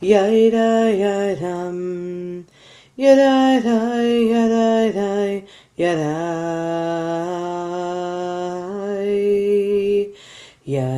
Yada yadam. Yada yada yada. Yada ya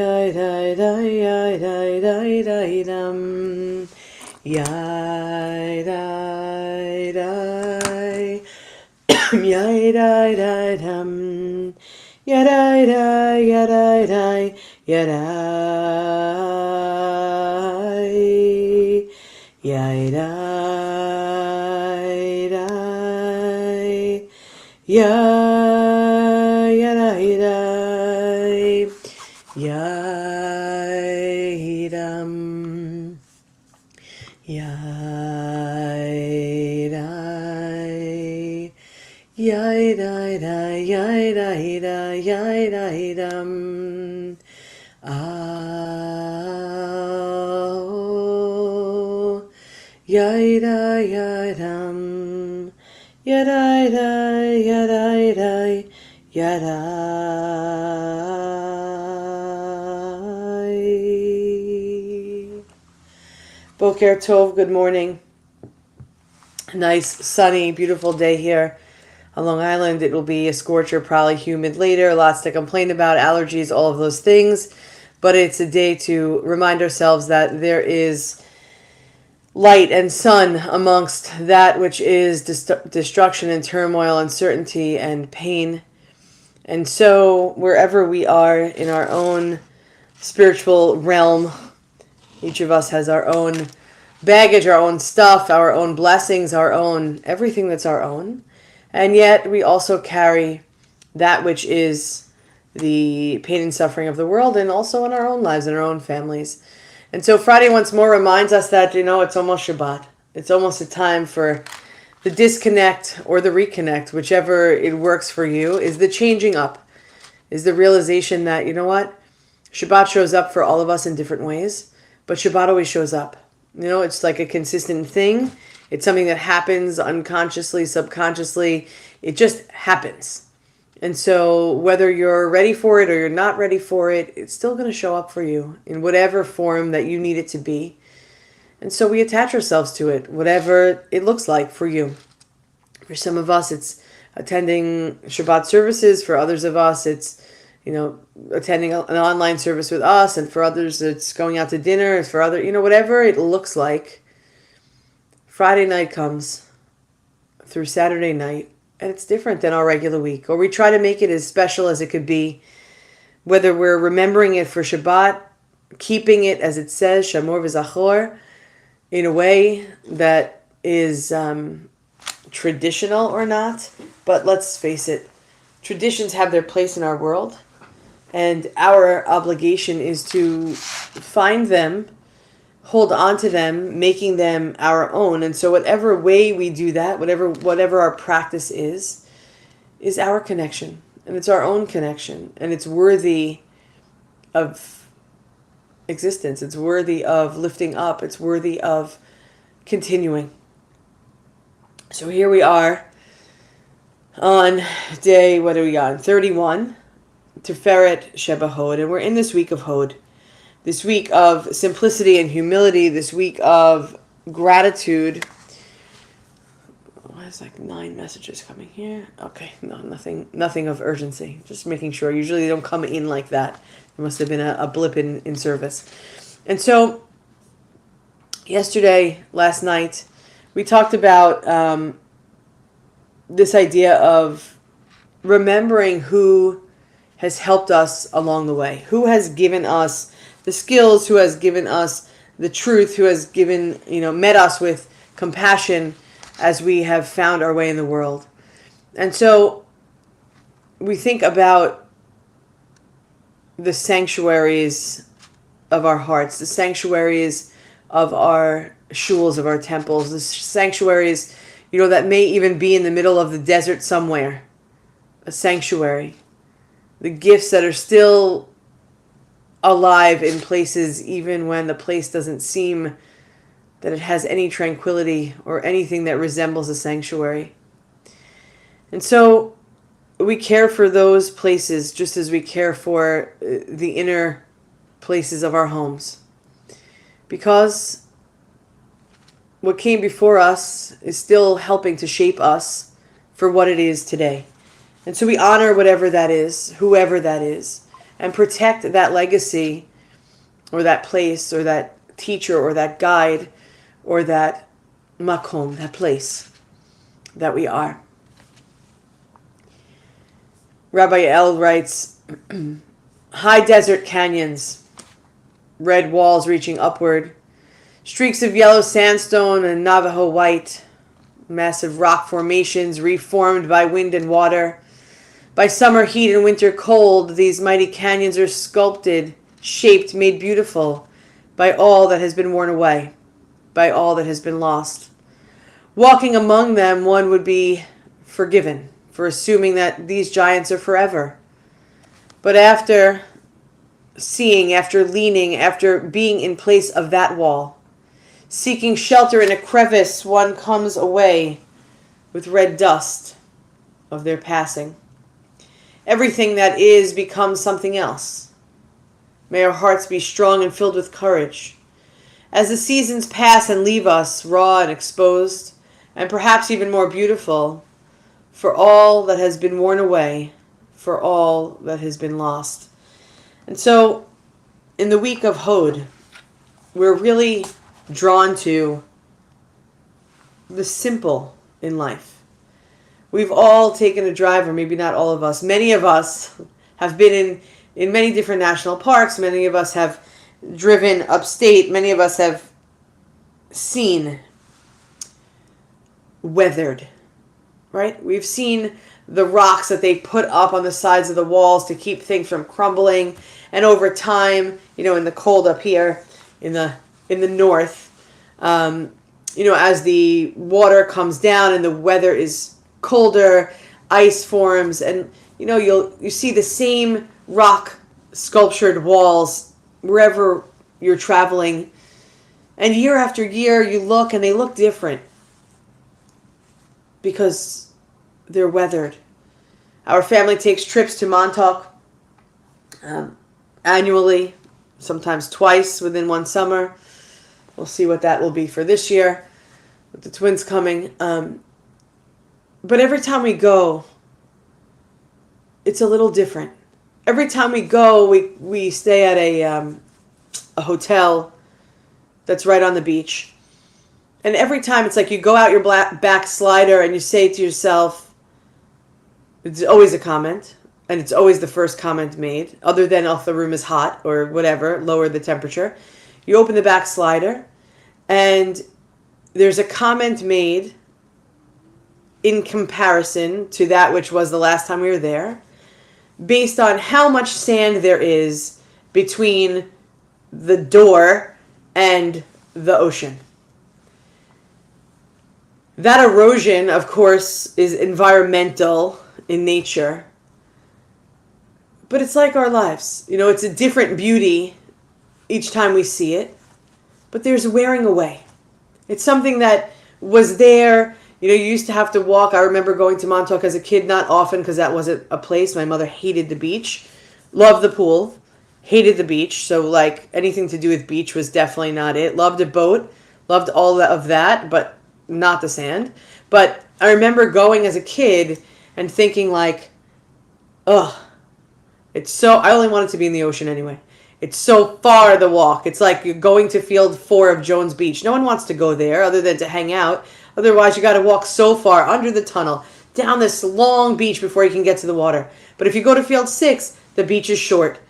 yadam. Yada yada yada dum. Yada yada dum. Yada yada yada yada Yidam. Yidai. Yidam. Ah. Yidam. Yidai. Yadai. Boker Tov, good morning. Nice, sunny, beautiful day here on Long Island. It will be a scorcher, probably humid later. Lots to complain about, allergies, all of those things. But it's a day to remind ourselves that there is light and sun amongst that which is destruction and turmoil, uncertainty and pain. And so wherever we are in our own spiritual realm, each of us has our own baggage, our own stuff, our own blessings, our own everything that's our own. And yet we also carry that which is the pain and suffering of the world, and also in our own lives, in our own families. And so Friday once more reminds us that, it's almost Shabbat. It's almost a time for the disconnect or the reconnect, whichever it works for you, is the changing up, is the realization that, Shabbat shows up for all of us in different ways, but Shabbat always shows up. It's like a consistent thing. It's something that happens unconsciously, subconsciously. It just happens. And so whether you're ready for it or you're not ready for it, it's still going to show up for you in whatever form that you need it to be. And so we attach ourselves to it, whatever it looks like for you. For some of us, it's attending Shabbat services. For others of us, it's, attending an online service with us. And for others, it's going out to dinner. For other, whatever it looks like. Friday night comes through Saturday night, and it's different than our regular week. Or we try to make it as special as it could be, whether we're remembering it for Shabbat, keeping it as it says, Shamor v'Zachor, in a way that is traditional or not. But let's face it, traditions have their place in our world, and our obligation is to find them, hold on to them, making them our own. And so whatever way we do that, whatever our practice is our connection. And it's our own connection. And it's worthy of existence. It's worthy of lifting up. It's worthy of continuing. So here we are on day, what are we on? 31, Tiferet Sheba Hod. And we're in this week of Hod. This week of simplicity and humility, this week of gratitude. There's like 9 messages coming here. Okay, no, nothing of urgency. Just making sure. Usually they don't come in like that. There must have been a blip in service. And so last night, we talked about this idea of remembering who has helped us along the way, who has given us the skills, who has given us the truth, who has given, met us with compassion as we have found our way in the world. And so we think about the sanctuaries of our hearts, the sanctuaries of our shuls, of our temples, the sanctuaries, that may even be in the middle of the desert somewhere, a sanctuary the gifts that are still alive in places even when the place doesn't seem that it has any tranquility or anything that resembles a sanctuary. And so we care for those places just as we care for the inner places of our homes. Because what came before us is still helping to shape us for what it is today. And so we honor whatever that is, whoever that is, and protect that legacy or that place or that teacher or that guide or that makom, that place that we are. Rabbi El writes, high desert canyons, red walls reaching upward, streaks of yellow sandstone and Navajo white, massive rock formations reformed by wind and water. By summer heat and winter cold, these mighty canyons are sculpted, shaped, made beautiful by all that has been worn away, by all that has been lost. Walking among them, one would be forgiven for assuming that these giants are forever. But after seeing, after leaning, after being in place of that wall, seeking shelter in a crevice, one comes away with red dust of their passing. Everything that is becomes something else. May our hearts be strong and filled with courage. As the seasons pass and leave us raw and exposed, and perhaps even more beautiful, for all that has been worn away, for all that has been lost. And so, in the week of Hod, we're really drawn to the simple in life. We've all taken a drive, or maybe not all of us. Many of us have been in many different national parks. Many of us have driven upstate. Many of us have seen weathered, right? We've seen the rocks that they put up on the sides of the walls to keep things from crumbling. And over time, in the cold up here in the north, as the water comes down and the weather is colder, ice forms, and you see the same rock sculptured walls wherever you're traveling. And year after year, you look and they look different because they're weathered. Our family takes trips to Montauk annually, sometimes twice within one summer. We'll see what that will be for this year with the twins coming. But every time we go, it's a little different. Every time we go, we stay at a hotel that's right on the beach. And every time it's like you go out your back slider and you say to yourself, it's always a comment, and it's always the first comment made, other than if the room is hot or whatever, lower the temperature. You open the back slider, and there's a comment made in comparison to that which was the last time we were there, based on how much sand there is between the door and the ocean. That erosion, of course, is environmental in nature, but it's like our lives. It's a different beauty each time we see it, but there's wearing away. It's something that was there. You used to have to walk. I remember going to Montauk as a kid, not often because that wasn't a place. My mother hated the beach, loved the pool, hated the beach. So like anything to do with beach was definitely not it. Loved a boat, loved all of that, but not the sand. But I remember going as a kid and thinking like, ugh, I only wanted to be in the ocean anyway. It's so far the walk. It's like you're going to Field 4 of Jones Beach. No one wants to go there other than to hang out. Otherwise, you got to walk so far under the tunnel, down this long beach before you can get to the water. But if you go to Field 6, the beach is short.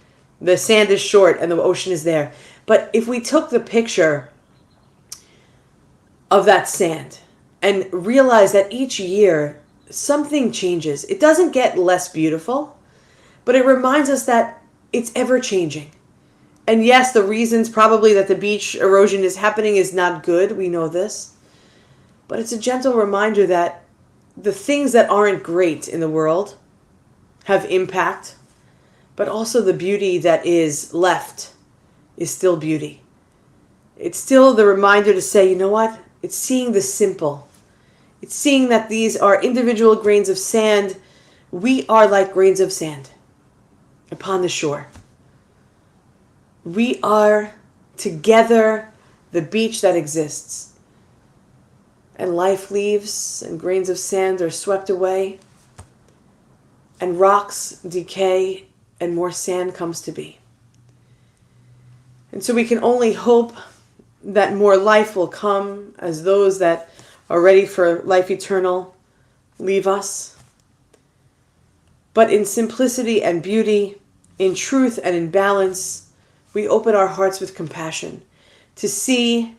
The sand is short and the ocean is there. But if we took the picture of that sand and realized that each year something changes, it doesn't get less beautiful, but it reminds us that it's ever changing. And yes, the reasons probably that the beach erosion is happening is not good. We know this. But it's a gentle reminder that the things that aren't great in the world have impact. but also the beauty that is left is still beauty. It's still the reminder to say, you know what? It's seeing the simple. It's seeing that these are individual grains of sand. We are like grains of sand upon the shore. We are together the beach that exists. And life leaves and grains of sand are swept away. And rocks decay and more sand comes to be. And so we can only hope that more life will come as those that are ready for life eternal leave us. But in simplicity and beauty, in truth and in balance, we open our hearts with compassion to see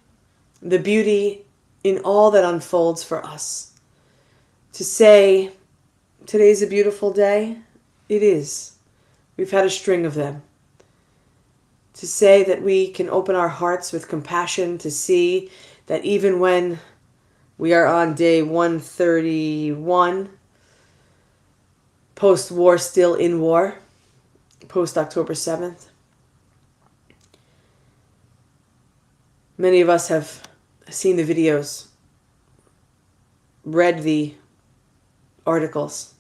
the beauty in all that unfolds for us. To say, today's a beautiful day. It is. We've had a string of them. To say that we can open our hearts with compassion to see that even when we are on day 131, post-war, still in war, post-October 7th, many of us have seen the videos, read the articles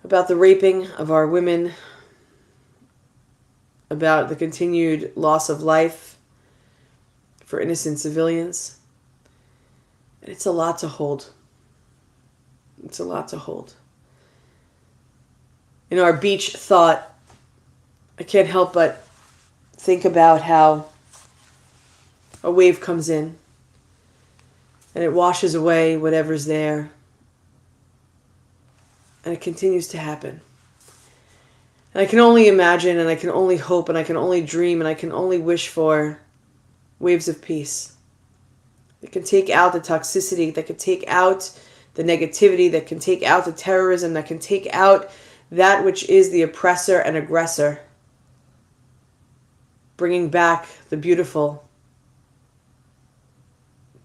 about the raping of our women, about the continued loss of life for innocent civilians. And it's a lot to hold. It's a lot to hold. In our beach thought, I can't help but think about how a wave comes in and it washes away whatever's there. And it continues to happen. And I can only imagine, and I can only hope, and I can only dream, and I can only wish for waves of peace that can take out the toxicity, that can take out the negativity, that can take out the terrorism, that can take out that which is the oppressor and aggressor, bringing back the beautiful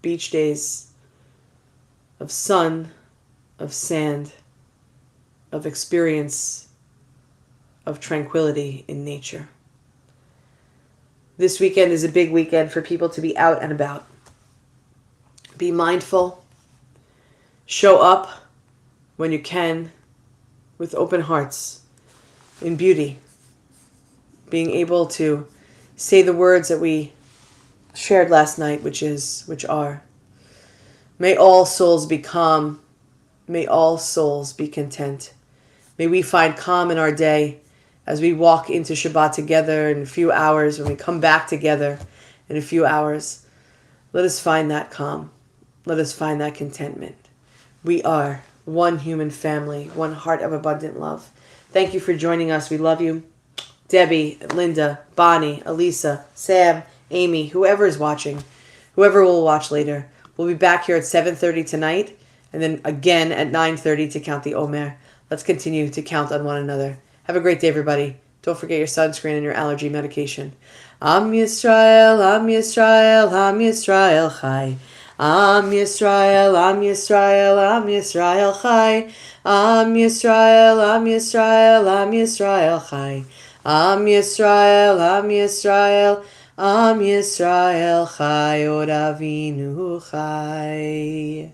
beach days of sun, of sand, of experience, of tranquility in nature. This weekend is a big weekend for people to be out and about. Be mindful. Show up when you can with open hearts, in beauty. Being able to say the words that we shared last night, which are, may all souls be calm. May all souls be content. May we find calm in our day as we walk into Shabbat together in a few hours, when we come back together in a few hours. Let us find that calm. Let us find that contentment. We are one human family, one heart of abundant love. Thank you for joining us. We love you. Debbie, Linda, Bonnie, Elisa, Sam, Amy, whoever is watching, whoever will watch later. We'll be back here at 7:30 tonight, and then again at 9:30 to count the Omer. Let's continue to count on one another. Have a great day, everybody. Don't forget your sunscreen and your allergy medication. Am Yisrael, Am Yisrael, Am Yisrael Chai. Am Yisrael, Am Yisrael, Am Yisrael Chai. Am Yisrael, Am Yisrael, Am Yisrael Chai. Am Yisrael, Am Yisrael, Am Yisrael Chai. Od Avinu Chai.